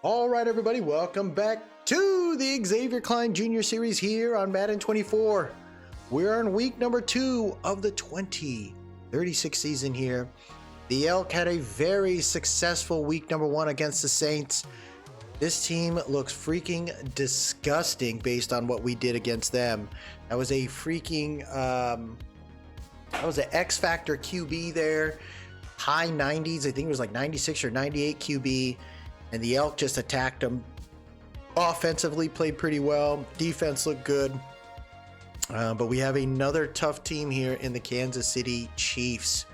All right, everybody, welcome back to the Xavier Klein Jr. Series here on Madden 24. We're on week number 2 of the 2036 season here. The Elk had a very successful week number 1 against the Saints. This team looks freaking disgusting based on what we did against them. That was a freaking, that was an X Factor QB there. High 90s, I think it was like 96 or 98 QB. And the Elk just attacked them. Offensively played pretty well. Defense looked good. But we have another tough team here in the Kansas City Chiefs.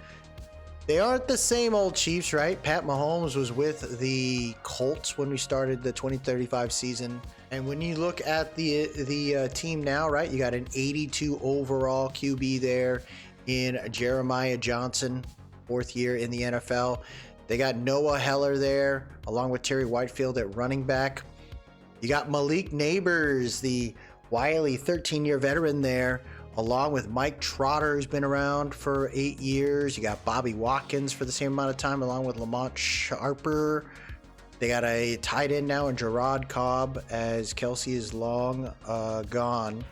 They aren't the same old Chiefs, right? Pat Mahomes was with the Colts when we started the 2035 season. And when you look at the team now, right, you got an 82 overall QB there in Jeremiah Johnson, 4th year in the NFL. They got Noah Heller there, along with Terry Whitefield at running back. You got Malik Neighbors, the wily 13-year veteran there, along with Mike Trotter, who's been around for 8 years. You got Bobby Watkins for the same amount of time, along with Lamont Sharper. They got a tight end now in Gerard Cobb, as Kelsey is long gone.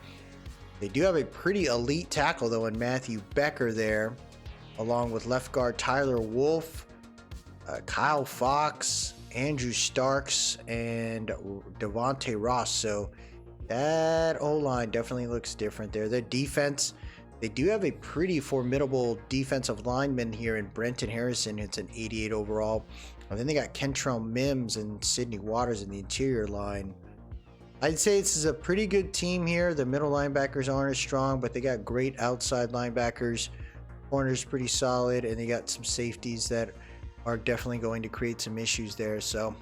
They do have a pretty elite tackle, though, in Matthew Becker there, along with left guard Tyler Wolf, Kyle Fox, Andrew Starks, and Devontae Ross. So that O-line definitely looks different there. Their defense, they do have a pretty formidable defensive lineman here in Brenton Harrison. It's an 88 overall. And then they got Kentrell Mims and Sidney Waters in the interior line. I'd say this is a pretty good team here. The middle linebackers aren't as strong, but they got great outside linebackers. Corners pretty solid, and they got some safeties that are definitely going to create some issues there. So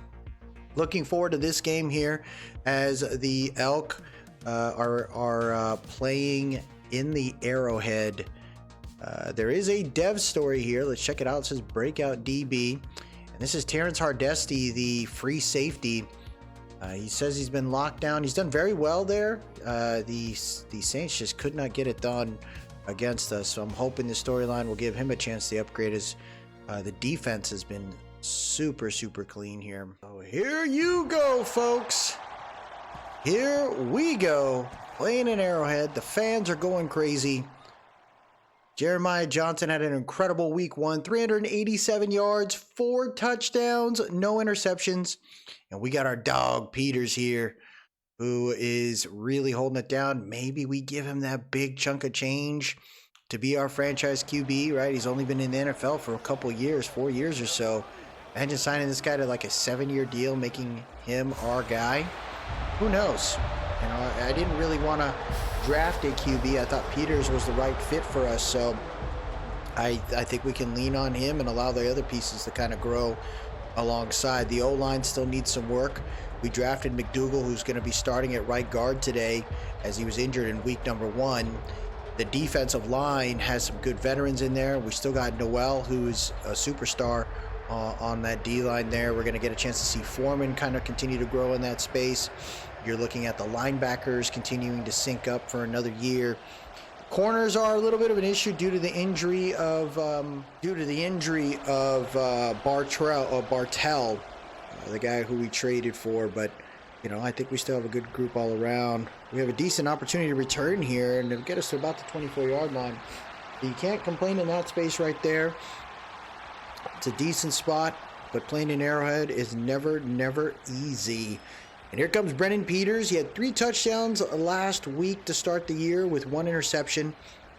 looking forward to this game here as the Elk are playing in the Arrowhead. There is a dev story here. Let's check it out. It says breakout DB, and this is Terrence Hardesty, the free safety. He says he's been locked down. He's done very well there. The Saints just could not get it done against us, so I'm hoping the storyline will give him a chance to upgrade his the defense has been super clean here. So here you go, folks. Here we go. Playing in Arrowhead. The fans are going crazy. Jeremiah Johnson had an incredible week 1. 387 yards, 4 touchdowns, no interceptions. And we got our dog Peters here, who is really holding it down. Maybe we give him that big chunk of change to be our franchise QB, right? He's only been in the NFL for a couple years, 4 years or so. Imagine signing this guy to like a 7-year deal, making him our guy. Who knows? You know, I didn't really want to draft a QB. I thought Peters was the right fit for us, so I think we can lean on him and allow the other pieces to kind of grow alongside. The O-line still needs some work. We drafted McDougal, who's going to be starting at right guard today, as he was injured in week number 1. The defensive line has some good veterans in there. We still got Noel, who's a superstar on that D-line there. We're going to get a chance to see Foreman kind of continue to grow in that space. You're looking at the linebackers continuing to sync up for another year. Corners are a little bit of an issue due to the injury of Bartell, the guy who we traded for, but you know, I think we still have a good group all around. We have a decent opportunity to return here, and it'll get us to about the 24-yard line. You can't complain in that space right there. It's a decent spot, but playing in Arrowhead is never easy. And here comes Brennan Peters. He had 3 touchdowns last week to start the year with 1 interception,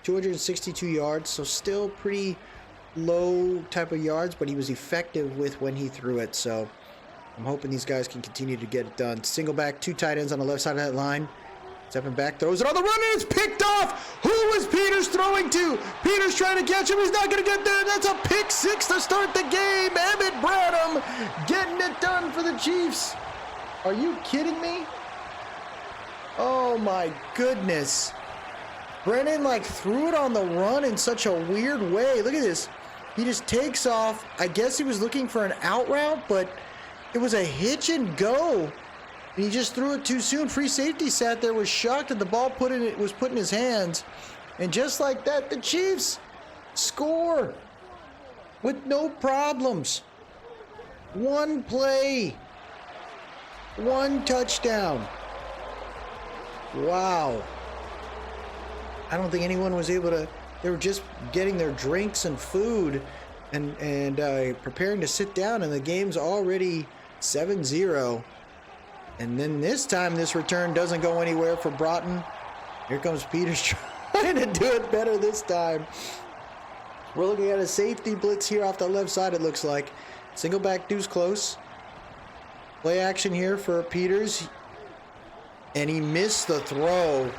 262 yards, so still pretty low type of yards, but he was effective with when he threw it, so I'm hoping these guys can continue to get it done. Single back, 2 tight ends on the left side of that line. Stepping back, throws it on the run, and it's picked off. Who was Peters throwing to? Peters trying to catch him. He's not going to get there. That's a pick 6 to start the game. Emmett Branham getting it done for the Chiefs. Are you kidding me? Oh my goodness. Brennan like threw it on the run in such a weird way. Look at this. He just takes off. I guess he was looking for an out route, but it was a hitch and go. And he just threw it too soon. Free safety sat there, was shocked that the ball was put in his hands. And just like that, the Chiefs score with no problems. One play. 1 touchdown. Wow. I don't think anyone was able to. They were just getting their drinks and food and preparing to sit down, and the game's already 7-0. And then this time, this return doesn't go anywhere for Broughton. Here comes Peters trying to do it better this time. We're looking at a safety blitz here off the left side, it looks like. Single back deuce close. Play action here for Peters. And he missed the throw.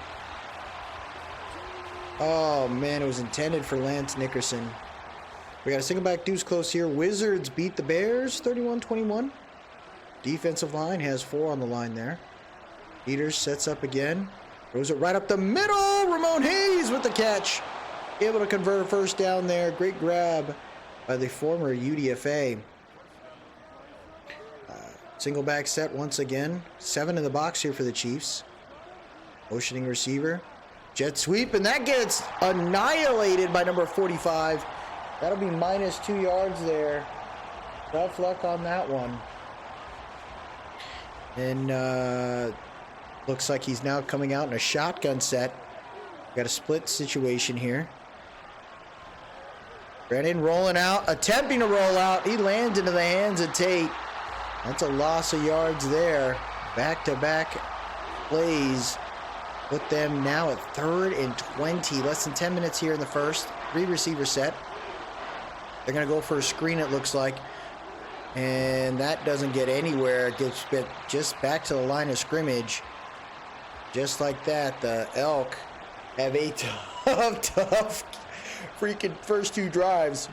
Oh, man, it was intended for Lance Nickerson. We got a single back deuce close here. Wizards beat the Bears 31-21. Defensive line has 4 on the line there. Peters sets up again. Throws it right up the middle. Ramon Hayes with the catch. Able to convert a first down there. Great grab by the former UDFA. Single back set once again. 7 in the box here for the Chiefs. Motioning receiver. Jet sweep, and that gets annihilated by number 45. That'll be minus 2 yards there. Tough luck on that one. And looks like he's now coming out in a shotgun set. Got a split situation here. Brennan rolling out, attempting to roll out. He lands into the hands of Tate. That's a loss of yards there. Back-to-back plays put them now at 3rd and 20. Less than 10 minutes here in the first. 3 receiver set. They're going to go for a screen, it looks like. And that doesn't get anywhere. It gets just back to the line of scrimmage. Just like that, the Elk have a tough freaking first 2 drives.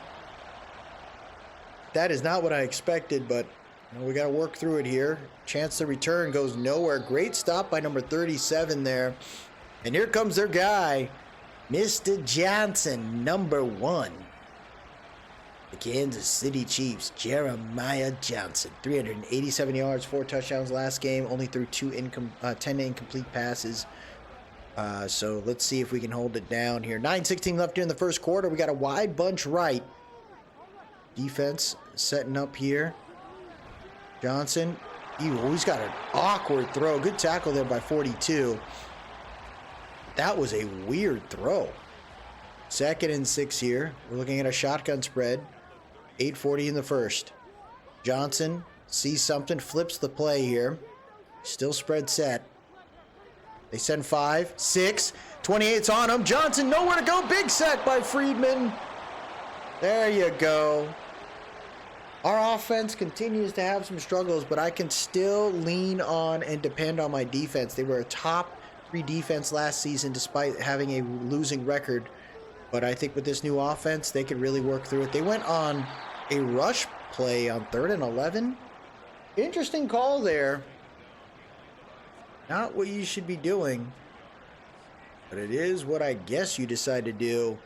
That is not what I expected, but we got to work through it here. Chance to return goes nowhere. Great stop by number 37 there. And here comes their guy, Mr. Johnson, number 1. The Kansas City Chiefs, Jeremiah Johnson. 387 yards, 4 touchdowns last game. Only threw 10 incomplete passes. So let's see if we can hold it down here. 9:16 left here in the first quarter. We got a wide bunch right. Defense setting up here. Johnson, he's got an awkward throw. Good tackle there by 42. That was a weird throw. 2nd and 6 here. We're looking at a shotgun spread. 8:40 in the first. Johnson sees something, flips the play here. Still spread set. They send 5, 6, 28's on him. Johnson nowhere to go. Big sack by Friedman. There you go. Our offense continues to have some struggles, but I can still lean on and depend on my defense. They were a top 3 defense last season despite having a losing record. But I think with this new offense, they could really work through it. They went on a rush play on 3rd and 11. Interesting call there. Not what you should be doing. But it is what I guess you decide to do.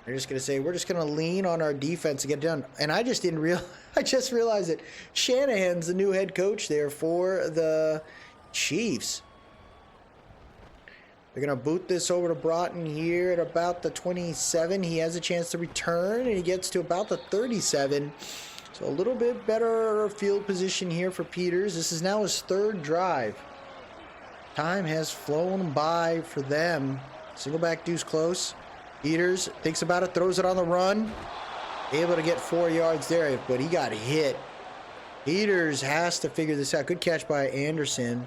They're just going to say, we're just going to lean on our defense to get it done. And I just didn't realize, I just realized that Shanahan's the new head coach there for the Chiefs. They're going to boot this over to Broughton here at about the 27. He has a chance to return, and he gets to about the 37. So a little bit better field position here for Peters. This is now his 3rd drive. Time has flown by for them. Single back deuce close. Peters thinks about it, throws it on the run. Able to get 4 yards there, but he got hit. Peters has to figure this out. Good catch by Anderson.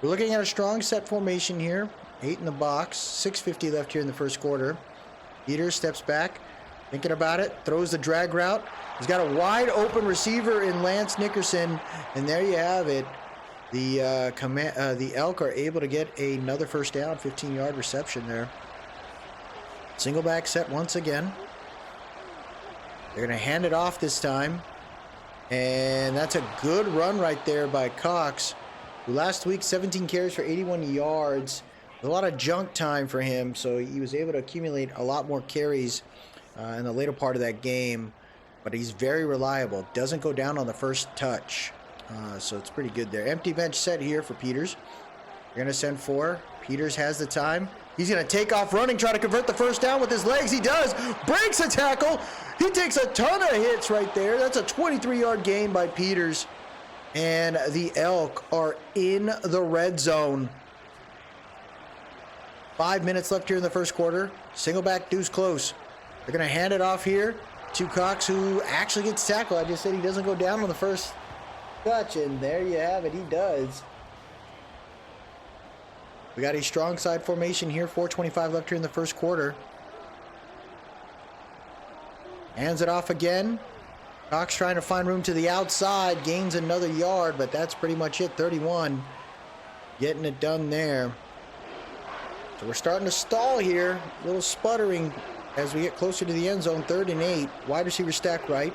We're looking at a strong set formation here. 8 in the box. 6:50 left here in the first quarter. Peters steps back, thinking about it, throws the drag route. He's got a wide open receiver in Lance Nickerson, and there you have it. The Elk are able to get another first down, 15-yard reception there. Single back set once again. They're going to hand it off this time. And that's a good run right there by Cox, who last week 17 carries for 81 yards. A lot of junk time for him, so he was able to accumulate a lot more carries in the later part of that game. But he's very reliable. Doesn't go down on the first touch. So it's pretty good there. Empty bench set here for Peters. They're going to send 4. Peters has the time. He's going to take off running, try to convert the first down with his legs. He does. Breaks a tackle. He takes a ton of hits right there. That's a 23-yard gain by Peters. And the Elk are in the red zone. 5 minutes left here in the first quarter. Single back, deuce close. They're going to hand it off here to Cox, who actually gets tackled. I just said he doesn't go down on the first touch, and there you have it. He does. We got a strong side formation here. 4:25 left here in the first quarter. Hands it off again. Cox trying to find room to the outside. Gains another yard, but that's pretty much it. 31. Getting it done there. So we're starting to stall here. A little sputtering as we get closer to the end zone. 3rd and 8. Wide receiver stack right.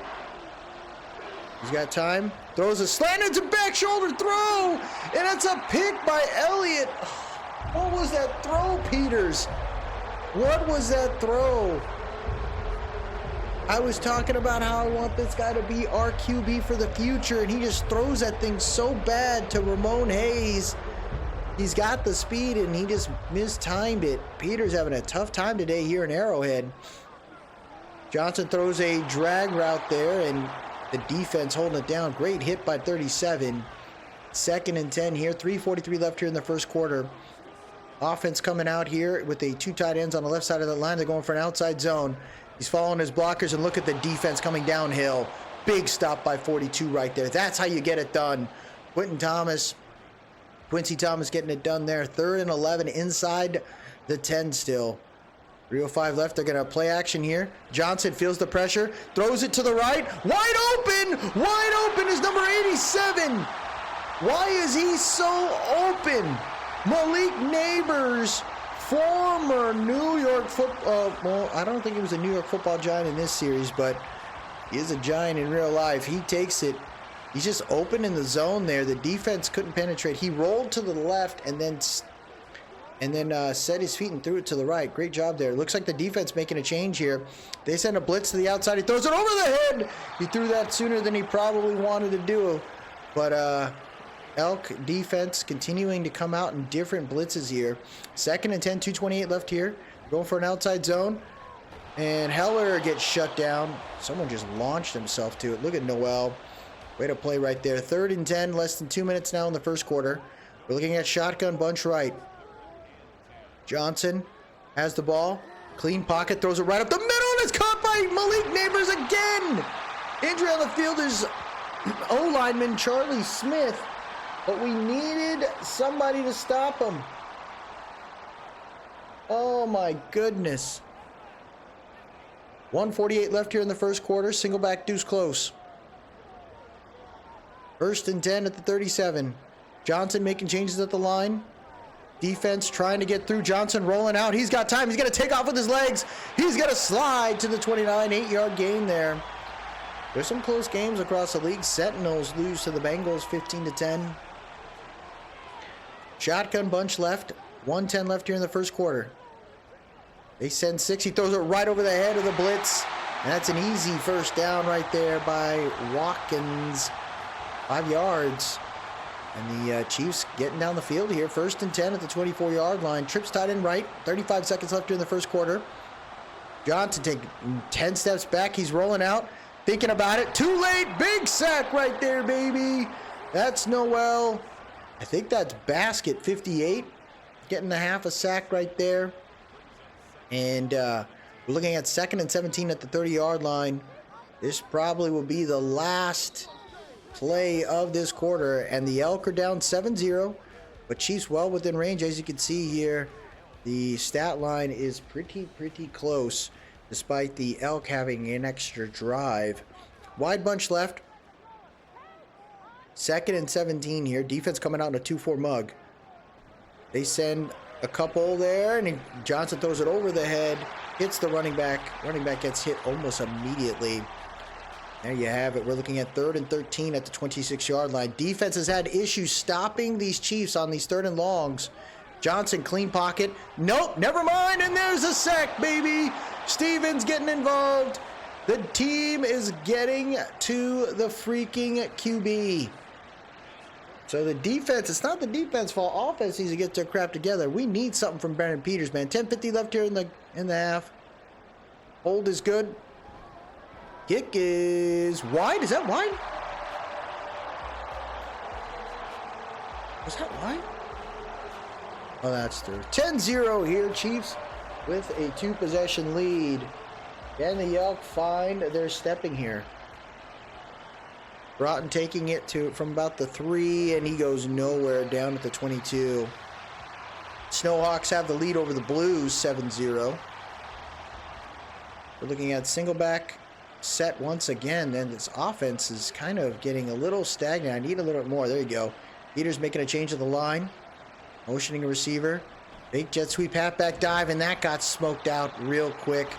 He's got time. Throws a slant. It's a back shoulder throw. And it's a pick by Elliott. What was that throw, Peters? What was that throw? I was talking about how I want this guy to be our QB for the future, and he just throws that thing so bad to Ramon Hayes. He's got the speed, and he just mistimed it. Peters having a tough time today here in Arrowhead. Johnson throws a drag route there, and the defense holding it down. Great hit by 37. 2nd and 10 here. 3:43 left here in the first quarter. Offense coming out here with the 2 tight ends on the left side of the line. They're going for an outside zone. He's following his blockers, and look at the defense coming downhill. Big stop by 42 right there. That's how you get it done. Quincy Thomas getting it done there. 3rd and 11 inside the 10 still. 3:05 left. They're going to play action here. Johnson feels the pressure. Throws it to the right. Wide open! Wide open is number 87. Why is he so open? Malik Neighbors, former New York football, well, I don't think he was a New York football giant in this series, but he is a giant in real life. He takes it. He's just open in the zone there. The defense couldn't penetrate. He rolled to the left and then set his feet and threw it to the right. Great job there. Looks like the defense making a change here. They send a blitz to the outside. He throws it over the head. He threw that sooner than he probably wanted to do. But Elk defense continuing to come out in different blitzes here. 2nd and 10, 2:28 left here. Going for an outside zone. And Heller gets shut down. Someone just launched himself to it. Look at Noel. Way to play right there. 3rd and 10, less than 2 minutes now in the first quarter. We're looking at shotgun bunch right. Johnson has the ball. Clean pocket, throws it right up the middle, and it's caught by Malik Neighbors again. Injury on the field is O-lineman Charlie Smith. But we needed somebody to stop him. Oh my goodness. 1:48 left here in the first quarter. Single back deuce close. 1st and 10 at the 37. Johnson making changes at the line. Defense trying to get through. Johnson rolling out. He's got time. He's going to take off with his legs. He's going to slide to the 29. 8-yard gain there. There's some close games across the league. Sentinels lose to the Bengals 15-10. Shotgun bunch left. 1:10 left here in the first quarter. They send 6. He throws it right over the head of the blitz. And that's an easy first down right there by Watkins. 5 yards. And the Chiefs getting down the field here. 1st and 10 at the 24-yard line. Trips tight end right. 35 seconds left here in the first quarter. Johnson taking 10 steps back. He's rolling out. Thinking about it. Too late. Big sack right there, baby. That's Noel. I think that's Basket 58. Getting the half a sack right there. And we're looking at 2nd and 17 at the 30-yard line. This probably will be the last play of this quarter. And the Elk are down 7-0. But Chiefs well within range. As you can see here, the stat line is pretty close. Despite the Elk having an extra drive. Wide bunch left. 2nd and 17 here. Defense coming out in a 2-4 mug. They send a couple there, and Johnson throws it over the head. Hits the running back. Running back gets hit almost immediately. There you have it. We're looking at 3rd and 13 at the 26-yard line. Defense has had issues stopping these Chiefs on these 3rd and longs. Johnson, clean pocket. Nope, never mind. And there's a sack, baby. Stevens getting involved. The team is getting to the freaking QB. So the defense, it's not the defense fault. Offense needs to get their crap together. We need something from Brandon Peters, man. 10:50 left here in the half. Hold is good. Kick is wide. Is that wide? Was that wide? Oh, that's through. 10-0 here, Chiefs, with a 2-possession lead. Can the Elk find their stepping here? Broughton taking it from about the 3, and he goes nowhere down at the 22. Snowhawks have the lead over the Blues, 7-0. We're looking at single back set once again, and this offense is kind of getting a little stagnant. I need a little bit more. There you go. Peters making a change of the line. Motioning a receiver. Big jet sweep halfback dive, and that got smoked out real quick.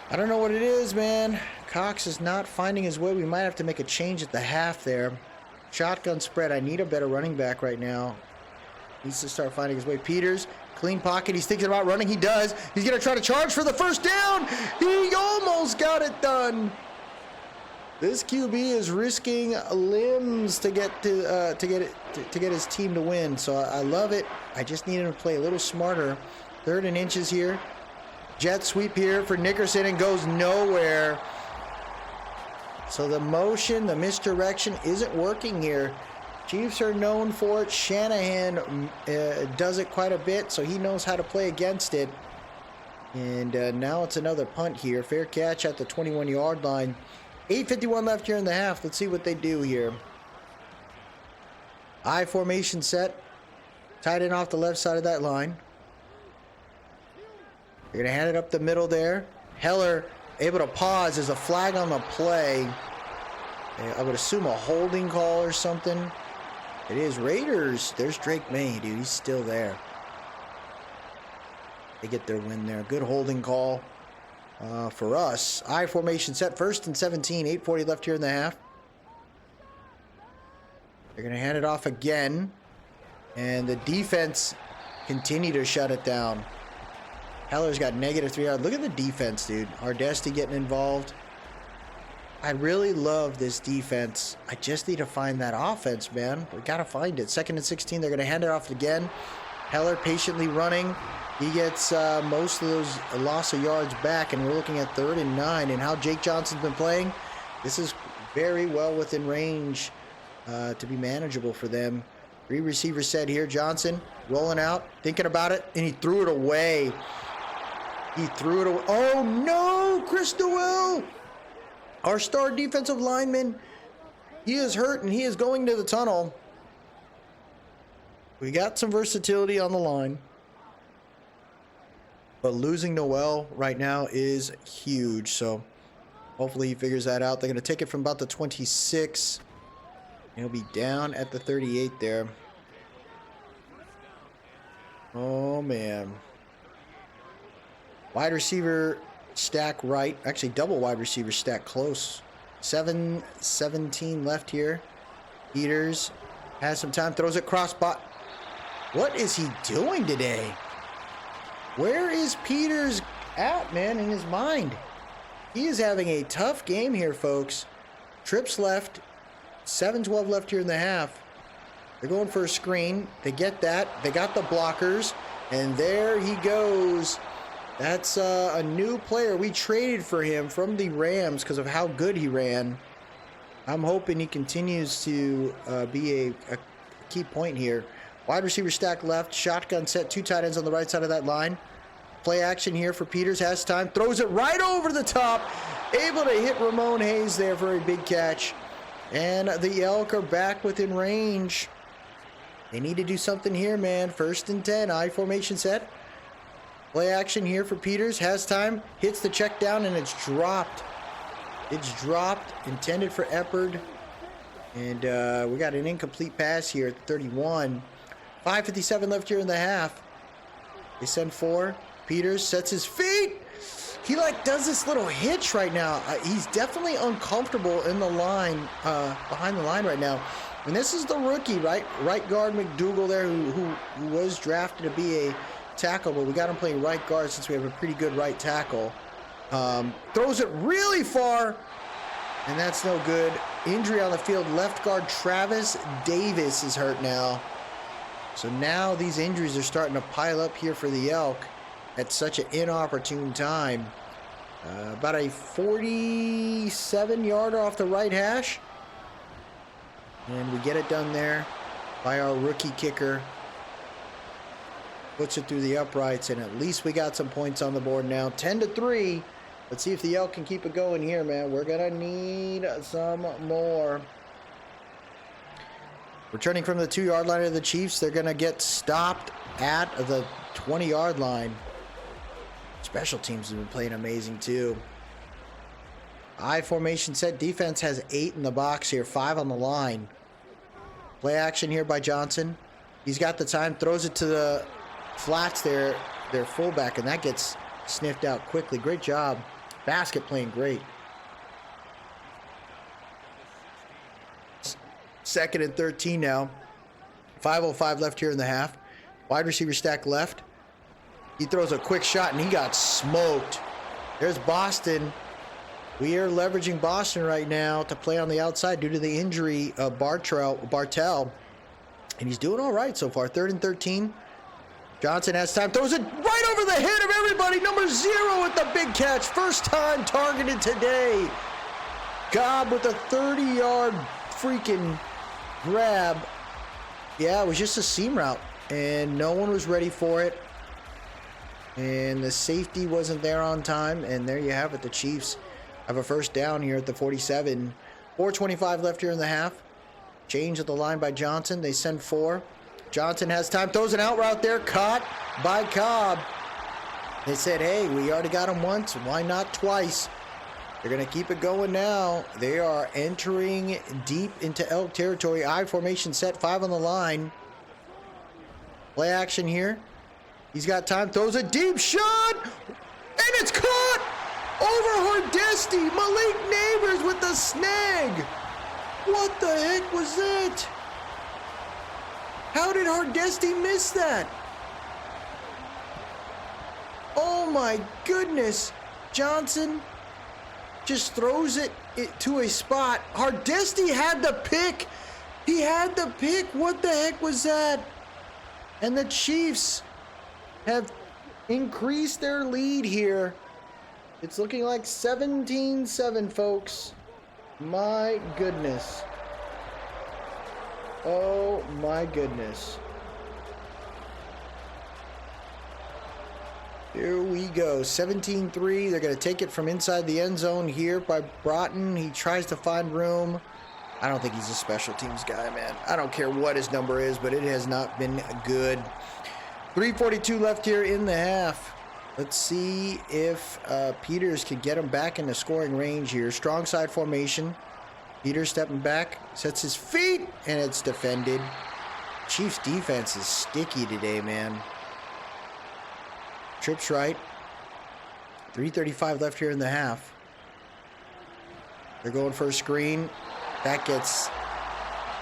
I don't know what it is, man. Cox is not finding his way. We might have to make a change at the half there. Shotgun spread. I need a better running back right now. Needs to start finding his way. Peters, clean pocket. He's thinking about running. He does. He's going to try to charge for the first down. He almost got it done. This QB is risking limbs to get his team to win. So I love it. I just need him to play a little smarter. 3rd and inches here. Jet sweep here for Nickerson and goes nowhere. So the motion, the misdirection isn't working here. Chiefs are known for it. Shanahan does it quite a bit, so he knows how to play against it. And now it's another punt here. Fair catch at the 21-yard line. 8:51 left here in the half. Let's see what they do here. I formation set. Tight end off the left side of that line. They're going to hand it up the middle there. Heller able to pause. There's a flag on the play. I would assume a holding call or something. It is Raiders. There's Drake May, dude. He's still there. They get their win there. Good holding call for us. I formation set. 1st and 17. 8:40 left here in the half. They're going to hand it off again. And the defense continue to shut it down. Heller's got -3 yards. Look at the defense, dude. Hardesty getting involved. I really love this defense. I just need to find that offense, man. We got to find it. 2nd and 16. They're going to hand it off again. Heller patiently running. He gets most of those loss of yards back, and we're looking at 3rd and 9. And how Jake Johnson's been playing, this is very well within range to be manageable for them. 3 receivers set here. Johnson rolling out, thinking about it, and he threw it away. He threw it away. Oh, no, Chris Newell. Our star defensive lineman, he is hurt, and he is going to the tunnel. We got some versatility on the line. But losing Noel right now is huge. So hopefully he figures that out. They're going to take it from about the 26. He'll be down at the 38 there. Oh, man. Wide receiver stack right. Actually, double wide receiver stack close. 7:17 left here. Peters has some time. Throws it crossbot. What is he doing today? Where is Peters at, man, in his mind? He is having a tough game here, folks. Trips left. 7:12 left here in the half. They're going for a screen. They get that. They got the blockers. And there he goes. That's a new player. We traded for him from the Rams because of how good he ran. I'm hoping he continues to be a key point here. Wide receiver stack left. Shotgun set. 2 tight ends on the right side of that line. Play action here for Peters. Has time. Throws it right over the top. Able to hit Ramon Hayes there for a big catch. And the Elk are back within range. They need to do something here, man. 1st and 10. I formation set. Play action here for Peters. Has time. Hits the check down, and it's dropped. It's dropped. Intended for Eppard. And we got an incomplete pass here at 31. 5:57 left here in the half. They send 4. Peters sets his feet. He does this little hitch right now. He's definitely uncomfortable in the line, behind the line right now. And this is the rookie, right guard McDougal there, who was drafted to be a tackle, but we got him playing right guard since we have a pretty good right tackle. Throws it really far, and that's no good. Injury on the field. Left guard Travis Davis is hurt now. So now these injuries are starting to pile up here for the Elk at such an inopportune time. About a 47-yarder off the right hash. And we get it done there. by our rookie kicker. Puts it through the uprights, and at least we got some points on the board now. 10-3. Let's see if the Elk can keep it going here, man. We're going to need some more. Returning from the 2-yard line of the Chiefs, they're going to get stopped at the 20-yard line. Special teams have been playing amazing, too. I formation set. Defense has 8 in the box here, 5 on the line. Play action here by Johnson. He's got the time, throws it to the flats there, their fullback, and that gets sniffed out quickly. Great job. Basket playing great. 2nd and 13 now. 5:05 left here in the half. Wide receiver stack left. He throws a quick shot, and he got smoked. There's Boston. We are leveraging Boston right now to play on the outside due to the injury of Bartell. And he's doing all right so far. 3rd and 13. Johnson has time. Throws it right over the head of everybody. Number 0 with the big catch. First time targeted today. Cobb with a 30-yard freaking grab. Yeah, it was just a seam route. And no one was ready for it. And the safety wasn't there on time. And there you have it. The Chiefs have a first down here at the 47. 4:25 left here in the half. Change at the line by Johnson. They send 4. Johnson has time. Throws an out route there. Caught by Cobb. They said, hey, we already got him once. Why not twice? They're going to keep it going now. They are entering deep into Elk territory. I formation set. 5 on the line. Play action here. He's got time. Throws a deep shot. And it's caught over Hardesty. Malik Neighbors with the snag. What the heck was that? How did Hardesty miss that? Oh my goodness. Johnson just throws it to a spot. Hardesty had the pick. He had the pick. What the heck was that? And the Chiefs have increased their lead here. It's looking like 17-7, folks. My goodness. Oh my goodness. Here we go. 17-3. They're going to take it from inside the end zone here by Broughton. He tries to find room. I don't think he's a special teams guy, man. I don't care what his number is, but it has not been good. 3:42 left here in the half. Let's see if Peters can get him back in the scoring range here. Strong side formation. Peters stepping back, sets his feet, and it's defended. Chiefs defense is sticky today, man. Trips right. 3:35 left here in the half. They're going for a screen. That gets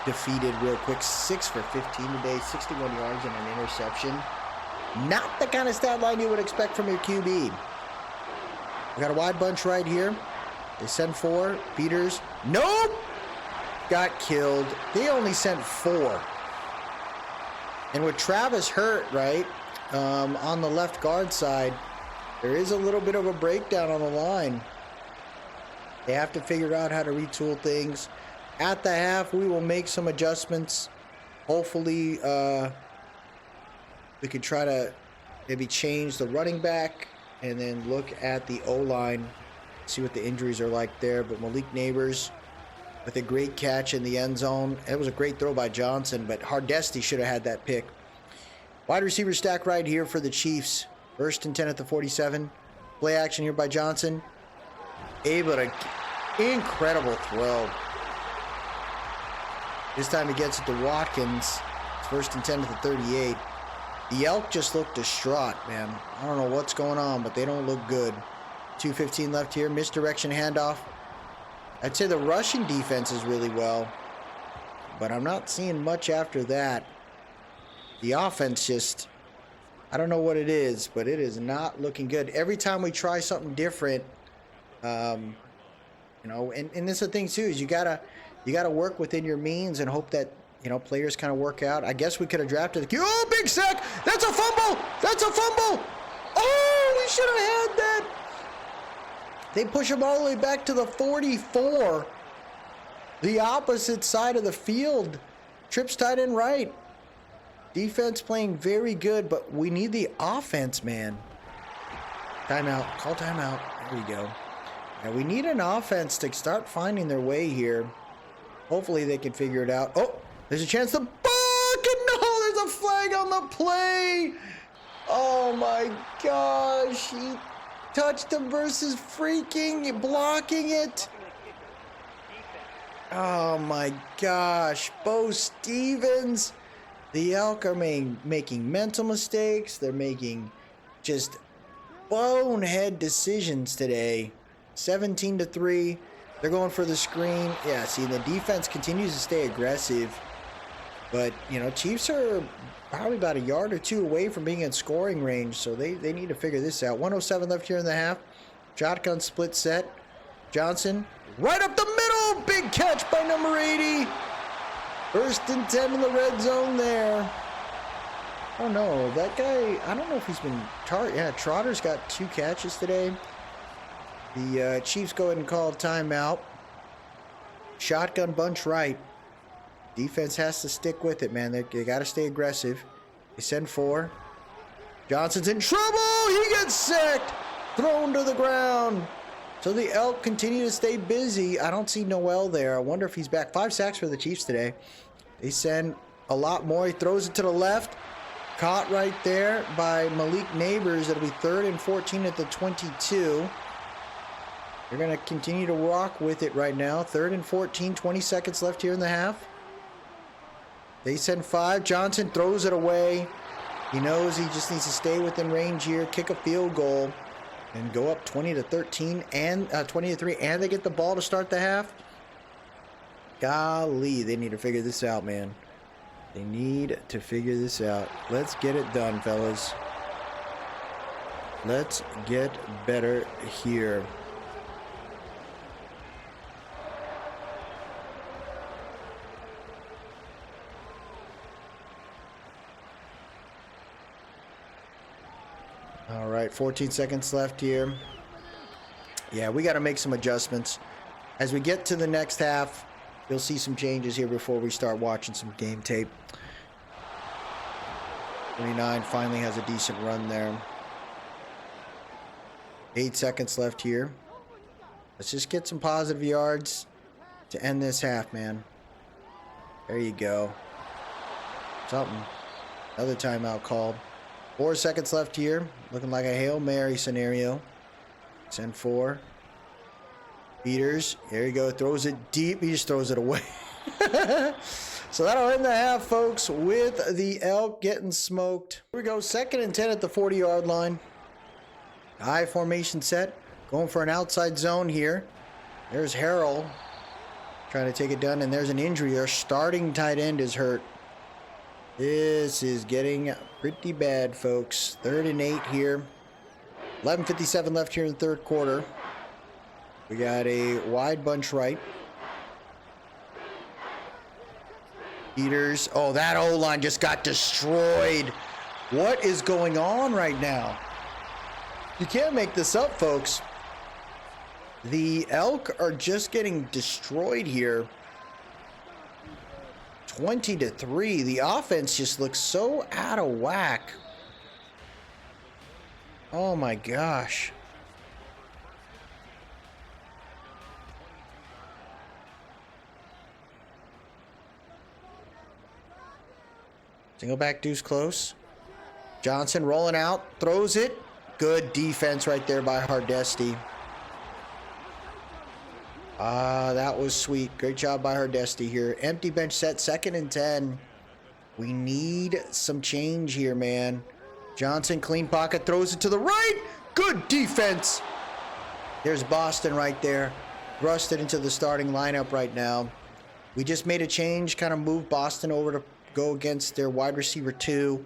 defeated real quick. 6 for 15 today, 61 yards and an interception. Not the kind of stat line you would expect from your QB. We got a wide bunch right here. They send 4. Peters. Nope! Got killed. They only sent 4. And with Travis hurt, right, on the left guard side, there is a little bit of a breakdown on the line. They have to figure out how to retool things. At the half, we will make some adjustments. Hopefully, we could try to maybe change the running back and then look at the O-line, see what the injuries are like there. But Malik Neighbors with a great catch in the end zone. It was a great throw by Johnson, but Hardesty should have had that pick. Wide receiver stack right here for the Chiefs. 1st and 10 at the 47. Play action here by Johnson. Able to, incredible throw. This time he gets it to Watkins. It's 1st and 10 at the 38. The Elk just look distraught, man. I don't know what's going on, but they don't look good. 2:15 left here. Misdirection handoff. I'd say the rushing defense is really well, but I'm not seeing much after that. The offense just, I don't know what it is, but it is not looking good. Every time we try something different, you know, and this is the thing too, is you gotta work within your means and hope that, you know, players kind of work out. I guess we could have drafted the oh, big sack! That's a fumble! That's a fumble! Oh, we should have had that. They push him all the way back to the 44. The opposite side of the field. Trips tight end right. Defense playing very good, but we need the offense, man. Timeout. Call timeout. There we go. And we need an offense to start finding their way here. Hopefully they can figure it out. Oh, there's a chance to buck, and no, there's a flag on the play. Oh my gosh, he touched him versus freaking blocking it. Oh my gosh, Bo Stevens. The Elk are making mental mistakes. They're making just bonehead decisions today. 17-3. They're going for the screen. Yeah, see, the defense continues to stay aggressive. But, you know, Chiefs are probably about a yard or two away from being in scoring range. So they need to figure this out. 107 left here in the half. Shotgun split set. Johnson right up the middle. Big catch by number 80. First and 10 in the red zone there. Oh no, that guy, I don't know if he's been Trotter's got 2 catches today. The Chiefs go ahead and call a timeout. Shotgun bunch right. Defense has to stick with it, man. They got to stay aggressive. They send 4. Johnson's in trouble. He gets sacked. Thrown to the ground. So the Elk continue to stay busy. I don't see Noel there. I wonder if he's back. 5 sacks for the Chiefs today. They send a lot more. He throws it to the left. Caught right there by Malik Neighbors. It'll be 3rd and 14 at the 22. They're going to continue to rock with it right now. 3rd and 14, 20 seconds left here in the half. They send 5. Johnson throws it away. He knows he just needs to stay within range here, kick a field goal, and go up 20-13 and 20-3, and they get the ball to start the half. Golly, they need to figure this out, man. They need to figure this out. Let's get it done, fellas. Let's get better here. All right, 14 seconds left here. Yeah, we got to make some adjustments. As we get to the next half, you'll see some changes here before we start watching some game tape. 29 finally has a decent run there. 8 seconds left here. Let's just get some positive yards to end this half, man. There you go. Something. Another timeout called. 4 seconds left here. Looking like a Hail Mary scenario. Send 4. Peters. There you go. Throws it deep. He just throws it away. So that'll end the half, folks, with the Elk getting smoked. Here we go. 2nd and 10 at the 40-yard line. High formation set. Going for an outside zone here. There's Harrell trying to take it down, and there's an injury. Our starting tight end is hurt. This is getting pretty bad, folks. 3rd and 8 here. 11:57 left here in the 3rd quarter. We got a wide bunch right. Peters. Oh, that O-line just got destroyed. What is going on right now? You can't make this up, folks. The Elk are just getting destroyed here. 20-3. The offense just looks so out of whack. Oh my gosh. Single back deuce close. Johnson rolling out, throws it. Good defense right there by Hardesty. That was sweet. Great job by Hardesty here. Empty bench set, 2nd and 10. We need some change here, man. Johnson, clean pocket, throws it to the right. Good defense. There's Boston right there. Thrust it into the starting lineup right now. We just made a change, kind of moved Boston over to go against their wide receiver 2.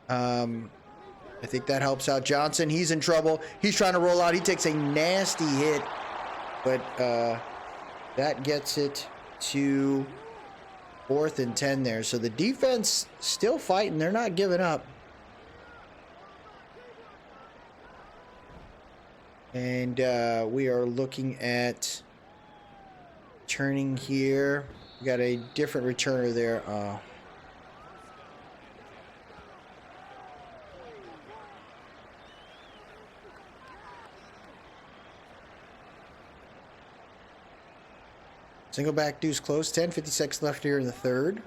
I think that helps out Johnson. He's in trouble. He's trying to roll out. He takes a nasty hit, but that gets it to 4th and 10 there. So the defense still fighting. They're not giving up. And we are looking at turning here. We got a different returner there. Single back deuce close. 10:56 left here in the third.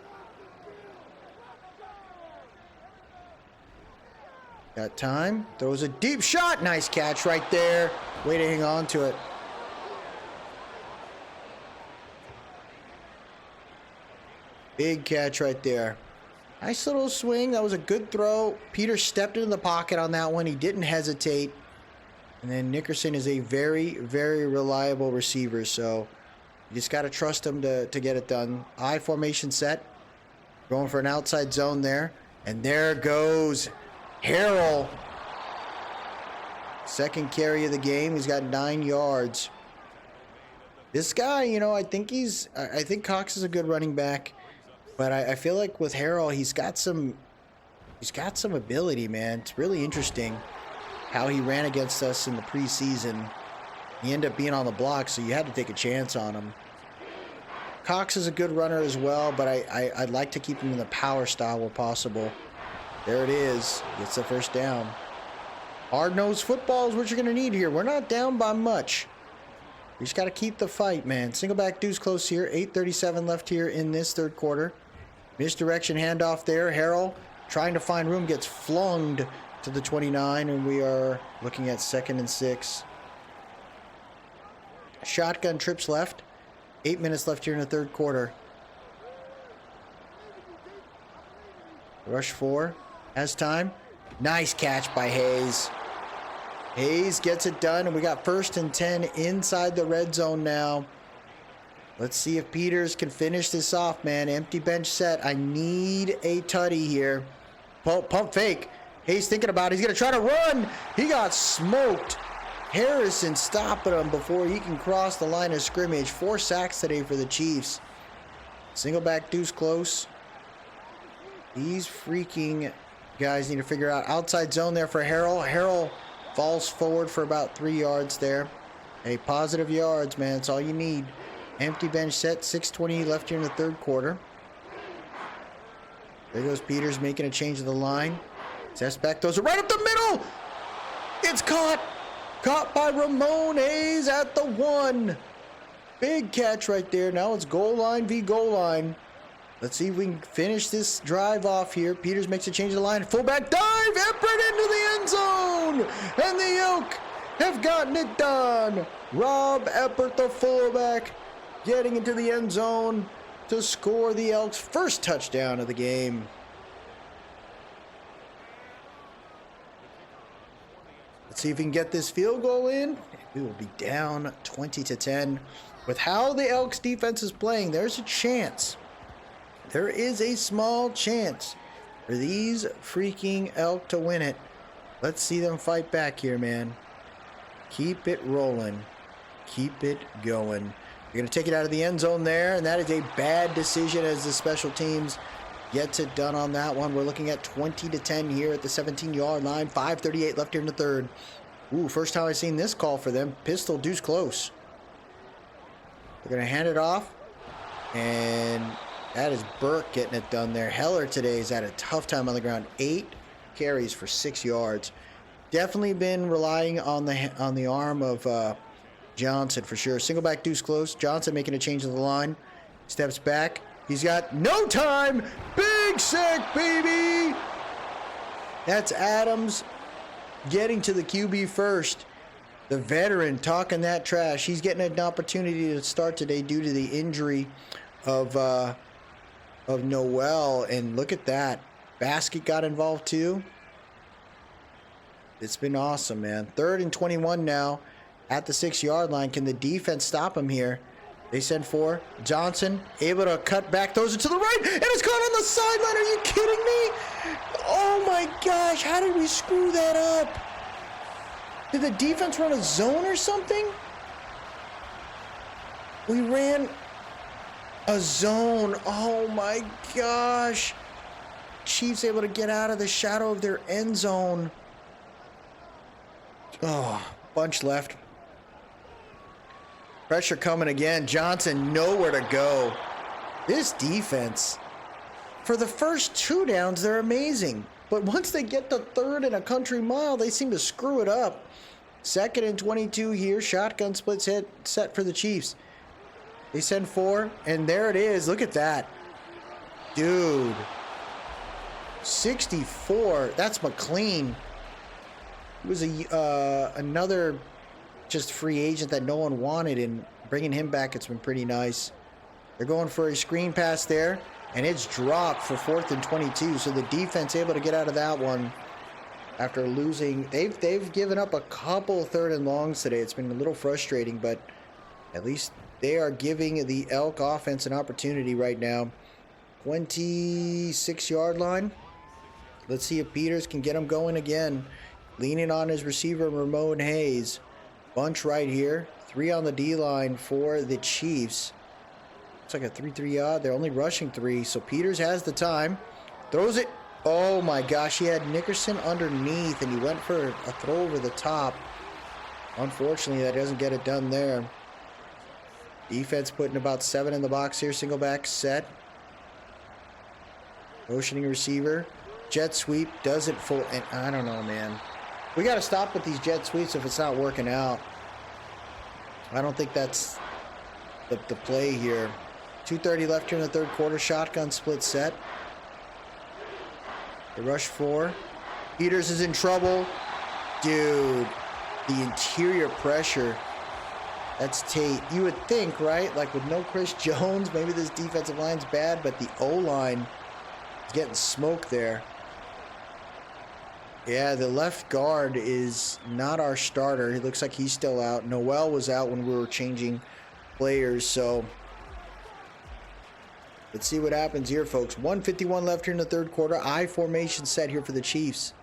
Got time. Throws a deep shot. Nice catch right there. Way to hang on to it. Big catch right there. Nice little swing. That was a good throw. Peter stepped into the pocket on that one. He didn't hesitate. And then Nickerson is a very, very reliable receiver. So you just got to trust him to get it done. I formation set. Going for an outside zone there. And there goes Harrell. Second carry of the game. He's got 9 yards. This guy, you know, I think Cox is a good running back. But I feel like with Harrell, he's got some ability, man. It's really interesting how he ran against us in the preseason. He ended up being on the block, so you had to take a chance on him. Cox is a good runner as well, but I'd like to keep him in the power style where possible. There it is. Gets the first down. Hard-nosed football is what you're going to need here. We're not down by much. We just got to keep the fight, man. Single back deuce close here. 8:37 left here in this third quarter. Misdirection handoff there. Harrell trying to find room, gets flung to the 29, and we are looking at 2nd and 6. Shotgun trips left. 8 minutes left here in the third quarter. Rush 4 has time. Nice catch by Hayes. Hayes gets it done, and we got 1st and 10 inside the red zone now. Let's see if Peters can finish this off, man. Empty bench set. I need a tutty here. Pump fake. Hayes thinking about it. He's going to try to run. He got smoked. Harrison stopping him before he can cross the line of scrimmage. 4 sacks today for the Chiefs. Single back deuce close. These freaking guys need to figure out outside zone there for Harrell. Harrell falls forward for about 3 yards there. Hey, positive yards, man. That's all you need. Empty bench set. 6:20 left here in the third quarter. There goes Peters making a change of the line. Back throws it right up the middle. It's caught. Caught by Ramon Hayes at the 1. Big catch right there. Now it's goal line v. goal line. Let's see if we can finish this drive off here. Peters makes a change of the line. Fullback dive. Eppert into the end zone. And the Elk have gotten it done. Rob Eppert, the fullback, getting into the end zone to score the Elks' first touchdown of the game. Let's see if we can get this field goal in. We will be down 20-10. With how the Elks defense is playing, there's a chance. There is a small chance for these freaking Elk to win it. Let's see them fight back here, man. Keep it rolling. Keep it going. You're going to take it out of the end zone there, and that is a bad decision as the special teams gets it done on that one. We're looking at 20-10 here at the 17-yard line. 5:38 left here in the third. Ooh, first time I've seen this call for them. Pistol deuce close. They're going to hand it off, and that is Burke getting it done there. Heller today has had a tough time on the ground. 8 carries for 6 yards. Definitely been relying on the arm of Johnson for sure. Single back deuce close. Johnson making a change of the line. Steps back. He's got no time. Big sack, baby. That's Adams getting to the QB first. The veteran talking that trash. He's getting an opportunity to start today due to the injury of Noel. And look at that. Basket got involved too. It's been awesome, man. 3rd and 21 now at the 6-yard line. Can the defense stop him here? They send 4. Johnson able to cut back, throws it to the right, and it's caught on the sideline. Are you kidding me? Oh my gosh, how did we screw that up? Did the defense run a zone or something? We ran a zone. Oh my gosh. Chiefs able to get out of the shadow of their end zone. Oh, bunch left. Pressure coming again. Johnson nowhere to go. This defense, for the first 2 downs, they're amazing. But once they get the 3rd and a country mile, they seem to screw it up. 2nd and 22 here. Shotgun split set for the Chiefs. They send 4, and there it is. Look at that. Dude. 64. That's McLean. He was another just free agent that no one wanted, and bringing him back, it's been pretty nice. They're going for a screen pass there, and it's dropped for 4th and 22. So the defense able to get out of that one after losing. They've given up a couple 3rd and longs today. It's been a little frustrating, but at least they are giving the Elk offense an opportunity right now. 26-yard line. Let's see if Peters can get him going again. Leaning on his receiver, Ramon Hayes. Bunch right here. 3 on the D-line for the Chiefs. It's like a 3-3 odd. They're only rushing 3, so Peters has the time. Throws it. Oh my gosh, he had Nickerson underneath, and he went for a throw over the top. Unfortunately, that doesn't get it done there. Defense putting about 7 in the box here. Single back set. Motioning receiver. Jet sweep doesn't full. And I don't know, man. We got to stop with these jet sweeps if it's not working out. I don't think that's the play here. 2:30 left here in the 3rd quarter. Shotgun split set. They rush 4. Peters is in trouble. Dude, the interior pressure. That's Tate. You would think, right? Like with no Chris Jones, maybe this defensive line's bad, but the O-line is getting smoked there. Yeah, the left guard is not our starter. He looks like he's still out. Noel was out when we were changing players, so let's see what happens here, folks. 1:51 left here in the 3rd quarter. I formation set here for the Chiefs.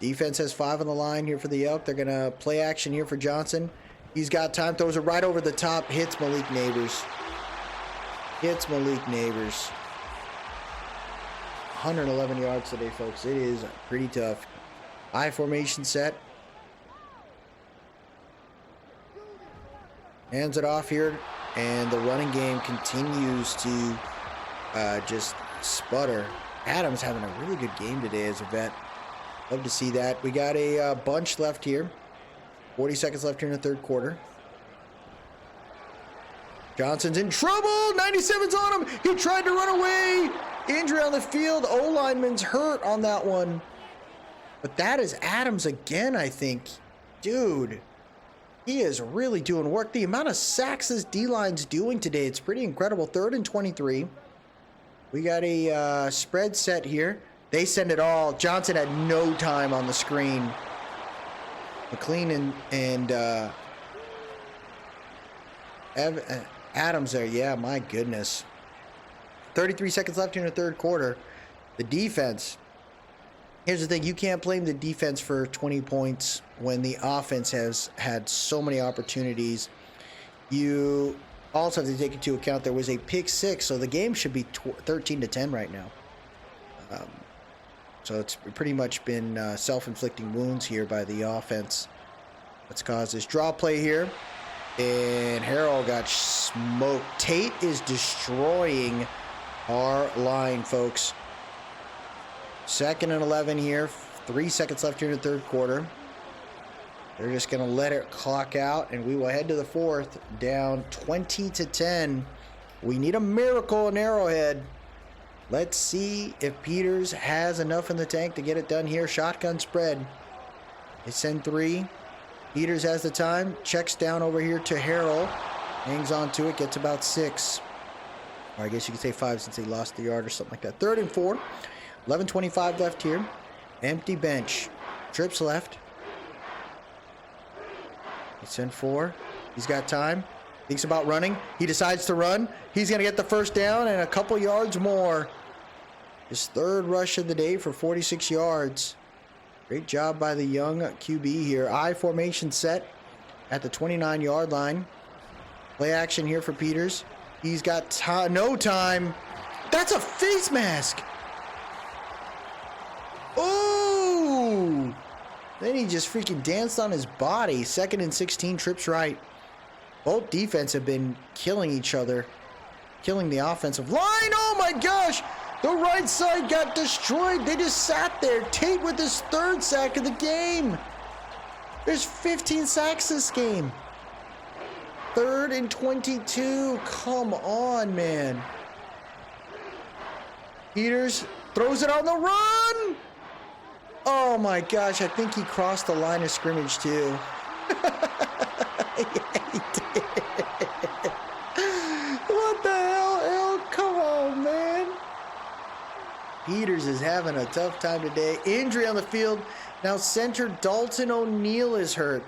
Defense has 5 on the line here for the Elk. They're going to play action here for Johnson. He's got time, throws it right over the top, hits Malik Neighbors. 111 yards today, folks. It is pretty tough. I formation set. Hands it off here, and the running game continues to just sputter. Adams having a really good game today as a vet. Love to see that. We got a bunch left here. 40 seconds left here in the 3rd quarter. Johnson's in trouble. 97's on him. He tried to run away. Injury on the field. O-lineman's hurt on that one. But that is Adams again, I think. Dude, he is really doing work. The amount of sacks this D-line's doing today, it's pretty incredible. 3rd and 23. We got a spread set here. They send it all. Johnson had no time on the screen. McLean and Adams there. Yeah, my goodness. 33 seconds left here in the 3rd quarter. The defense. Here's the thing. You can't blame the defense for 20 points when the offense has had so many opportunities. You also have to take into account there was a pick 6, so the game should be 13-10 right now. So it's pretty much been self-inflicting wounds here by the offense. Let's cause this draw play here. And Harrell got smoked. Tate is destroying our line, folks. 2nd and 11 here. 3 seconds left here in the 3rd quarter. They're just going to let it clock out, and we will head to the 4th, down 20-10. We need a miracle in Arrowhead. Let's see if Peters has enough in the tank to get it done here. Shotgun spread. They send 3. Peters has the time. Checks down over here to Harrell. Hangs on to it. Gets about 6. Or I guess you could say 5 since he lost the yard or something like that. 3rd and 4. 11:25 left here. Empty bench. Trips left. They send 4. He's got time. Thinks about running. He decides to run. He's going to get the first down and a couple yards more. His 3rd rush of the day for 46 yards. Great job by the young QB here. I formation set at the 29-yard line. Play action here for Peters. He's got no time. That's a face mask. Oh! Then he just freaking danced on his body. 2nd and 16, trips right. Both defense have been killing each other. killing the offensive line. Oh my gosh! The right side got destroyed. They just sat there. Tate with his 3rd sack of the game. There's 15 sacks this game. 3rd and 22. Come on, man. Peters throws it on the run. Oh my gosh, I think he crossed the line of scrimmage too. Yeah, he did. What the hell? Come on, man. Peters is having a tough time today. Injury on the field. Now center Dalton O'Neal is hurt.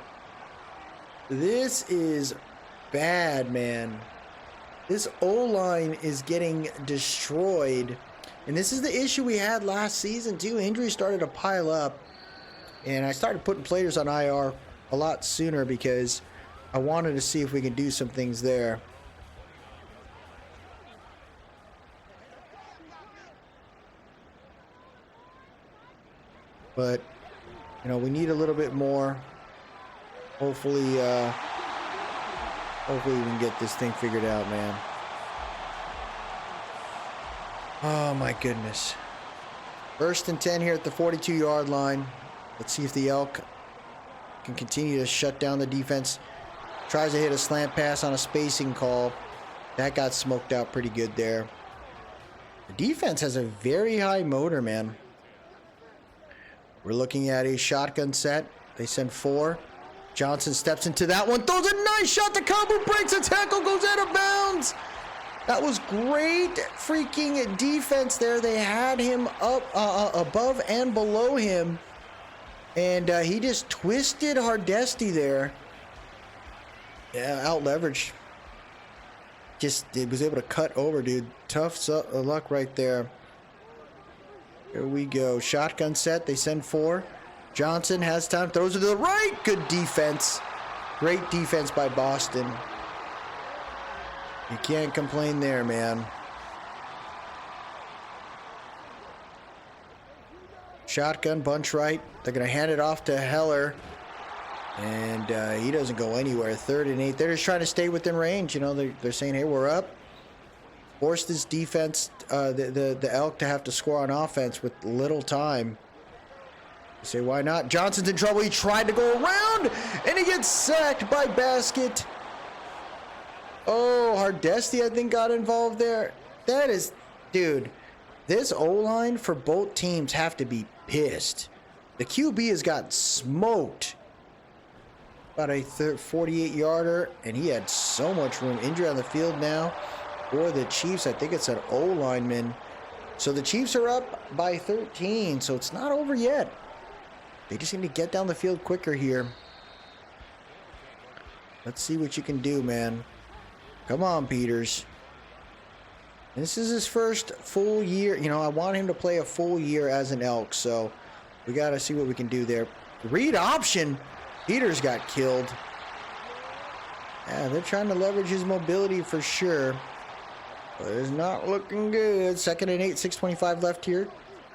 This is bad, man. This O-line is getting destroyed. And this is the issue we had last season too. Injuries started to pile up. And I started putting players on IR a lot sooner because I wanted to see if we can do some things there. But, you know, we need a little bit more. Hopefully we can get this thing figured out, man. Oh my goodness. 1st and 10 here at the 42-yard line. Let's see if the Elk can continue to shut down the defense. Tries to hit a slant pass on a spacing call. That got smoked out pretty good there. The defense has a very high motor, man. We're looking at a shotgun set. They send 4. Johnson steps into that one. Throws a nice shot to Kabu. Breaks a tackle. Goes out of bounds. That was great freaking defense there. They had him up above and below him. And he just twisted Hardesty there. Yeah, out leverage. Just was able to cut over, dude. Tough luck right there. Here we go. Shotgun set. They send 4. Johnson has time. Throws it to the right. Good defense. Great defense by Boston. You can't complain there, man. Shotgun, bunch right. They're going to hand it off to Heller. And he doesn't go anywhere. 3rd and 8. They're just trying to stay within range. You know, they're saying, hey, we're up. Force this defense, the Elk, to have to score on offense with little time. You say, why not? Johnson's in trouble. He tried to go around, and he gets sacked by Basket. Oh, Hardesty, I think, got involved there. That is, dude, this O-line for both teams have to be pissed. The QB has got smoked. About a 48-yarder, and he had so much room. Injury on the field now for the Chiefs. I think it's an O-lineman. So the Chiefs are up by 13, so it's not over yet. They just need to get down the field quicker here. Let's see what you can do, man. Come on, Peters. This is his first full year. You know, I want him to play a full year as an Elk, so we got to see what we can do there. Read option. Peters got killed. Yeah, they're trying to leverage his mobility for sure. But it's not looking good. 2nd and 8, 6:25 left here.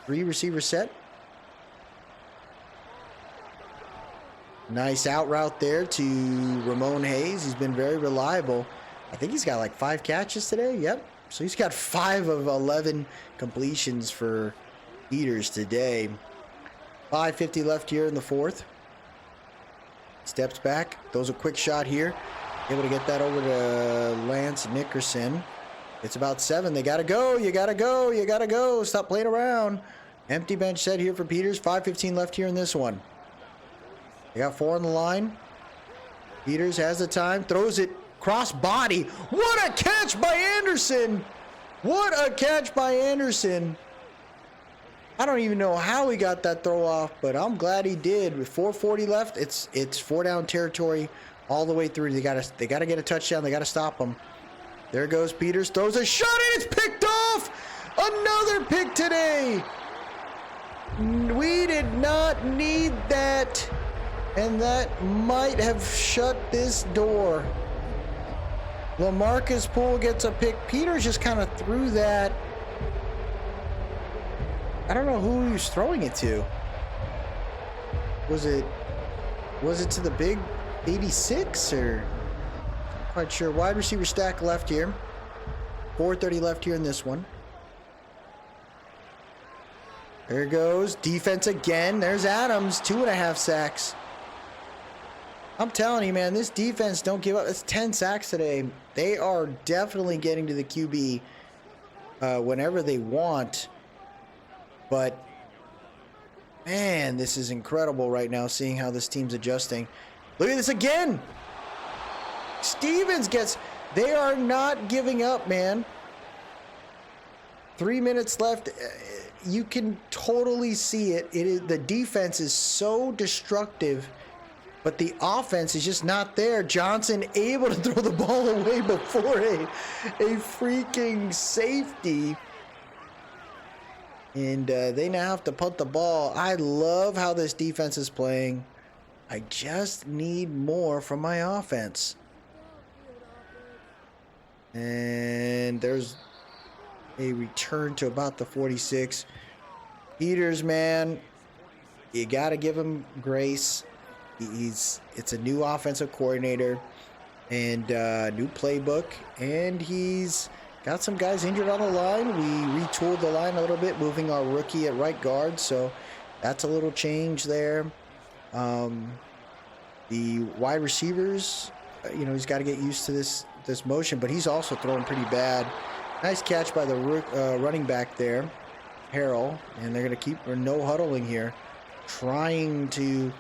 3 receiver set. Nice out route there to Ramon Hayes. He's been very reliable. I think he's got like 5 catches today. Yep. So he's got 5 of 11 completions for Peters today. 5:50 left here in the 4th. Steps back. Throws a quick shot here. Able to get that over to Lance Nickerson. It's about 7. They got to go. You got to go. You got to go. Stop playing around. Empty bench set here for Peters. 5:15 left here in this one. They got 4 on the line. Peters has the time. Throws it cross body. What a catch by Anderson. What a catch by Anderson. I don't even know how he got that throw off, but I'm glad he did. With 4:40 left, it's 4-down territory all the way through. They gotta get a touchdown. They gotta stop them. There goes Peters. Throws a shot and it's picked off. Another pick today. We did not need that. And that might have shut this door. LaMarcus Poole gets a pick. Peters just kind of threw that. I don't know who he was throwing it to. Was it to the big 86 or? Not quite sure. Wide receiver stack left here. 4:30 left here in this one. There goes defense again. There's Adams, 2.5 sacks. I'm telling you, man, this defense don't give up. It's 10 sacks today. They are definitely getting to the QB whenever they want. But, man, this is incredible right now, seeing how this team's adjusting. Look at this again. Stevens gets... They are not giving up, man. 3 minutes left. You can totally see it. The defense is so destructive, but the offense is just not there. Johnson able to throw the ball away before a freaking safety. And they now have to punt the ball. I love how this defense is playing. I just need more from my offense. And there's a return to about the 46. Peters, man, you got to give him grace. It's a new offensive coordinator and new playbook, and he's got some guys injured on the line. We retooled the line a little bit, moving our rookie at right guard, so that's a little change there. The wide receivers, he's got to get used to this motion, but he's also throwing pretty bad. Nice catch by the running back there, Harrell, and they're going to keep no huddling here, trying to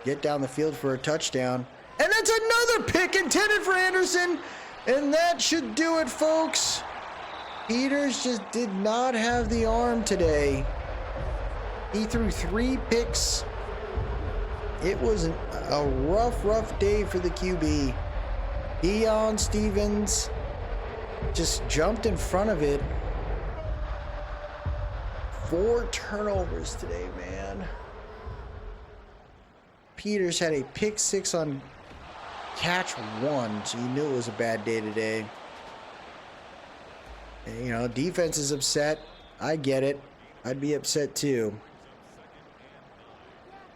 get down the field for a touchdown. And that's another pick intended for Anderson, and that should do it, folks. Peters just did not have the arm today. He threw 3 picks. It was a rough day for the QB. Deion Stevens just jumped in front of it. 4 turnovers today, man. Peters had a pick 6 on catch 1, so you knew it was a bad day today. And, defense is upset. I get it. I'd be upset too.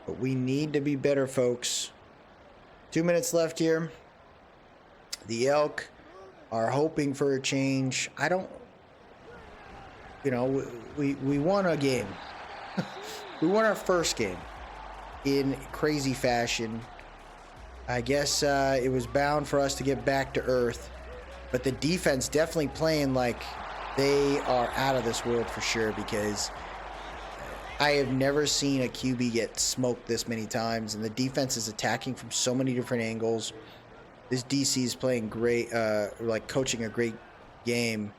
But we need to be better, folks. 2 minutes left here. The Elk are hoping for a change. I don't, we won a game. We won our first game in crazy fashion. I guess it was bound for us to get back to earth. But the defense definitely playing like they are out of this world for sure, because I have never seen a QB get smoked this many times, and the defense is attacking from so many different angles. This DC is playing great, coaching a great game.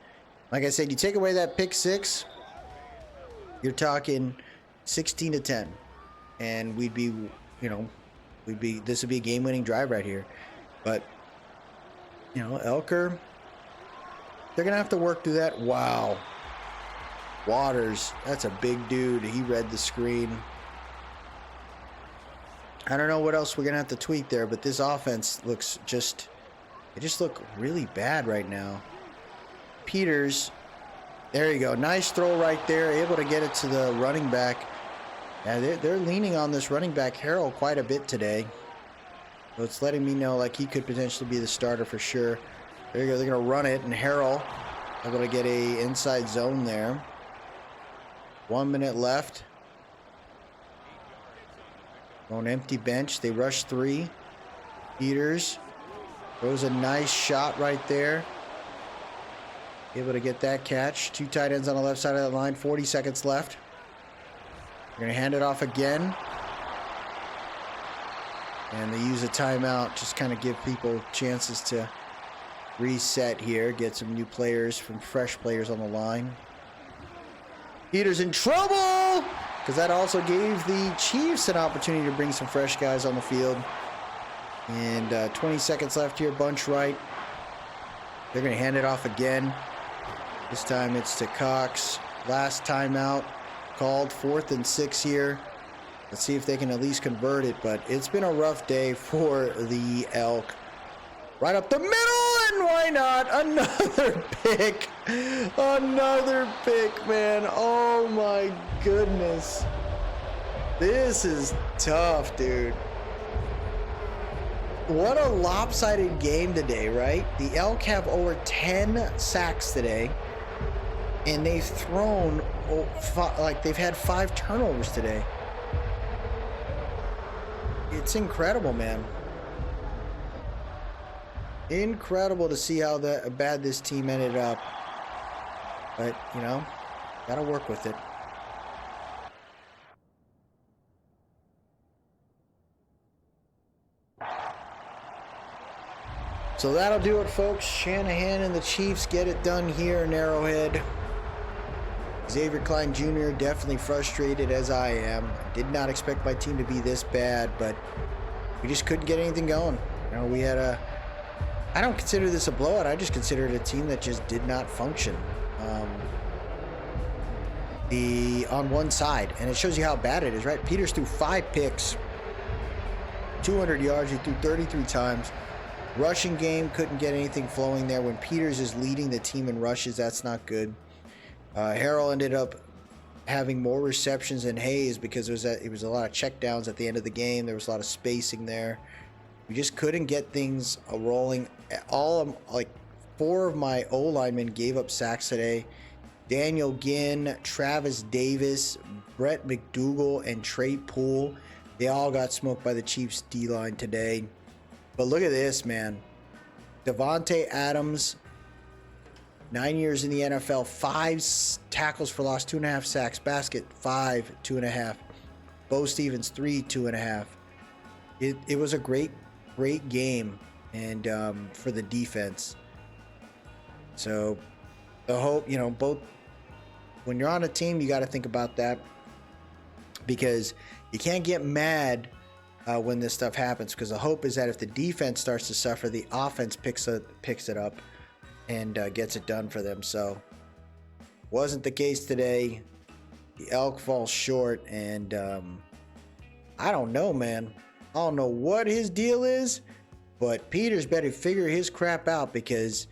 Like I said, you take away that pick 6, you're talking 16-10, and we'd be, this would be a game-winning drive right here. But Elker, they're gonna have to work through that. Wow, Waters, that's a big dude. He read the screen. I don't know what else we're gonna have to tweak there, but this offense looks they just look really bad right now. Peters, there you go, nice throw right there, able to get it to the running back. Yeah, they're leaning on this running back Harrell quite a bit today, so it's letting me know like he could potentially be the starter for sure. There you go, they're gonna run it, and Harrell able to get a inside zone there. 1 minute left. On empty bench, they rush 3. Peters throws a nice shot right there. Able to get that catch. 2 tight ends on the left side of the line. 40 seconds left. They're going to hand it off again. And they use a timeout. Just kind of give people chances to reset here. Get some new players, from fresh players on the line. Peters in trouble, because that also gave the Chiefs an opportunity to bring some fresh guys on the field. And 20 seconds left here, bunch right. They're going to hand it off again. This time it's to Cox. Last timeout called, 4th and 6 here. Let's see if they can at least convert it, but it's been a rough day for the Elk. Right up the middle, and why not? Another pick. Another pick, man. Oh my goodness. This is tough, dude. What a lopsided game today, right? The Elk have over 10 sacks today, and they've thrown, they've had 5 turnovers today. It's incredible, man. Incredible to see how bad this team ended up. But, you know, gotta work with it. So that'll do it, folks. Shanahan and the Chiefs get it done here in Arrowhead. Xavier Klein Jr. definitely frustrated, as I am. I did not expect my team to be this bad, but we just couldn't get anything going. You know, we had I don't consider this a blowout. I just consider it a team that just did not function. On one side, and it shows you how bad it is, right? Peters threw 5 picks, 200 yards. He threw 33 times. Rushing game, couldn't get anything flowing there. When Peters is leading the team in rushes, that's not good. Harrell ended up having more receptions than Hayes because it was a lot of checkdowns at the end of the game. There was a lot of spacing there. We just couldn't get things rolling. 4 of my O linemen gave up sacks today. Daniel Ginn, Travis Davis, Brett McDougal, and Trey Poole. They all got smoked by the Chiefs D-line today. But look at this, man. Devontae Adams, 9 years in the NFL, 5 tackles for loss, 2.5 sacks. Basket, 5, 2.5. Bo Stevens, 3, 2.5. It was a great game, and for the defense. So the hope, you know, both when you're on a team, you got to think about that, because you can't get mad when this stuff happens, because the hope is that if the defense starts to suffer, the offense picks it up and gets it done for them. So wasn't the case today. The Elk falls short, and I don't know, man. I don't know what his deal is, but Peters better figure his crap out, because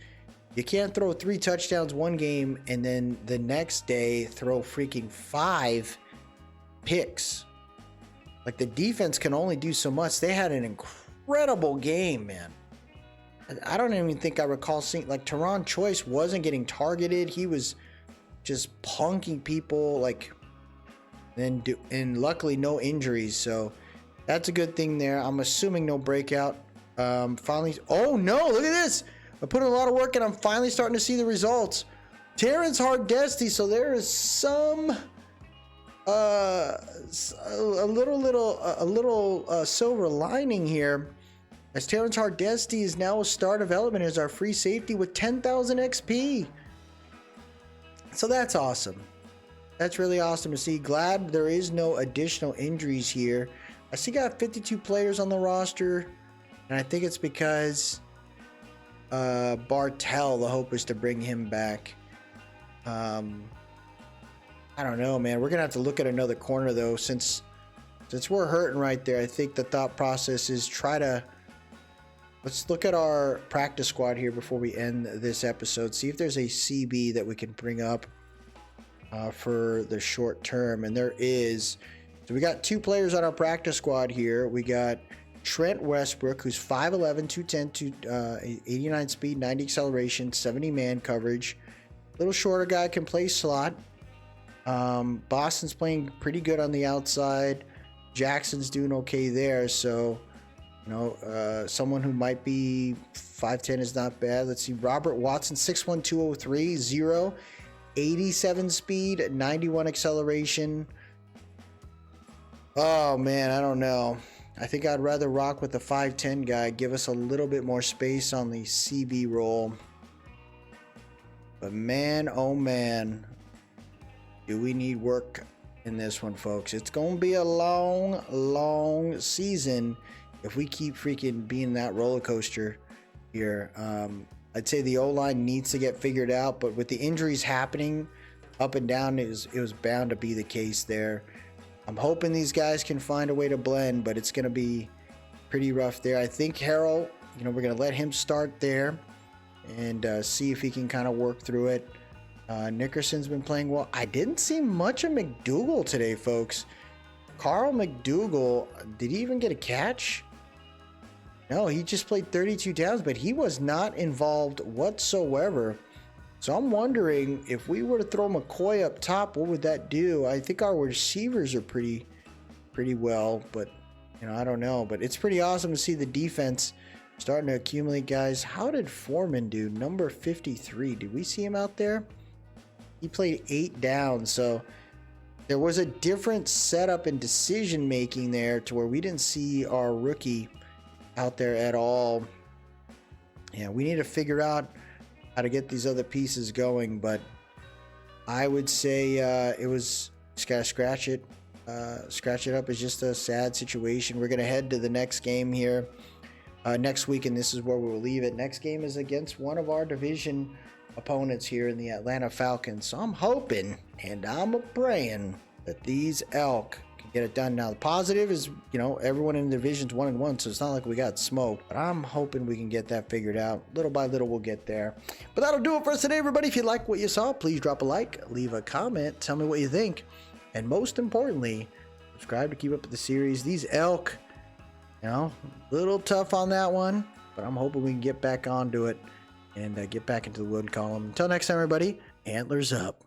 you can't throw 3 touchdowns one game and then the next day throw freaking 5 picks. Like, the defense can only do so much. They had an incredible game, man. I don't even think I recall seeing, like, Teron Choice wasn't getting targeted. He was just punking people, and luckily no injuries. So that's a good thing there. I'm assuming no breakout. Finally, oh no, look at this. I put in a lot of work and I'm finally starting to see the results. Terrence Hardesty, so there is some a little silver lining here, as Terrence Hardesty is now a star development as our free safety with 10,000 XP. So that's awesome. That's really awesome to see. Glad there is no additional injuries here. I see got 52 players on the roster, and I think it's because Bartell, the hope is to bring him back. I don't know, man. We're gonna have to look at another corner though, since we're hurting right there. I think the thought process is let's look at our practice squad here before we end this episode. See if there's a CB that we can bring up for the short term, and there is. So we got 2 players on our practice squad here. We got Trent Westbrook, who's 5'11", 210, 89 speed, 90 acceleration, 70 man coverage. Little shorter guy, can play slot. Boston's playing pretty good on the outside. Jackson's doing okay there. So, you know, someone who might be 5'10" is not bad. Let's see. Robert Watson, 6'1", 203, 0, 87 speed, 91 acceleration. Oh, man, I don't know. I think I'd rather rock with the 5'10" guy. Give us a little bit more space on the CB role. But man, oh man, do we need work in this one, folks. It's going to be a long, long season if we keep freaking being that roller coaster here. I'd say the O-line needs to get figured out, but with the injuries happening up and down, it was bound to be the case there. I'm hoping these guys can find a way to blend, but it's going to be pretty rough there. I think Harrell, you know, we're going to let him start there and see if he can kind of work through it. Nickerson's been playing well. I didn't see much of McDougal today, folks. Carl McDougal, did he even get a catch? No, he just played 32 downs, but he was not involved whatsoever. So I'm wondering if we were to throw McCoy up top, what would that do? I think our receivers are pretty well, but I don't know. But it's pretty awesome to see the defense starting to accumulate, guys. How did Foreman do? Number 53. Did we see him out there? He played 8 downs, so there was a different setup and decision making there to where we didn't see our rookie out there at all. Yeah, we need to figure out how to get these other pieces going, but I would say just gotta scratch it up. It's just a sad situation. We're gonna head to the next game here next week, and this is where we'll leave it. Next game is against one of our division opponents here in the Atlanta Falcons. So I'm hoping and I'm praying that these Elk can get it done. Now the positive is, everyone in the division's 1-1, so it's not like we got smoked, but I'm hoping we can get that figured out. Little by little we'll get there. But that'll do it for us today, everybody. If you like what you saw, please drop a like, leave a comment, tell me what you think, and most importantly, subscribe to keep up with the series. These Elk, a little tough on that one, but I'm hoping we can get back onto it and get back into the win column. Until next time, everybody, antlers up.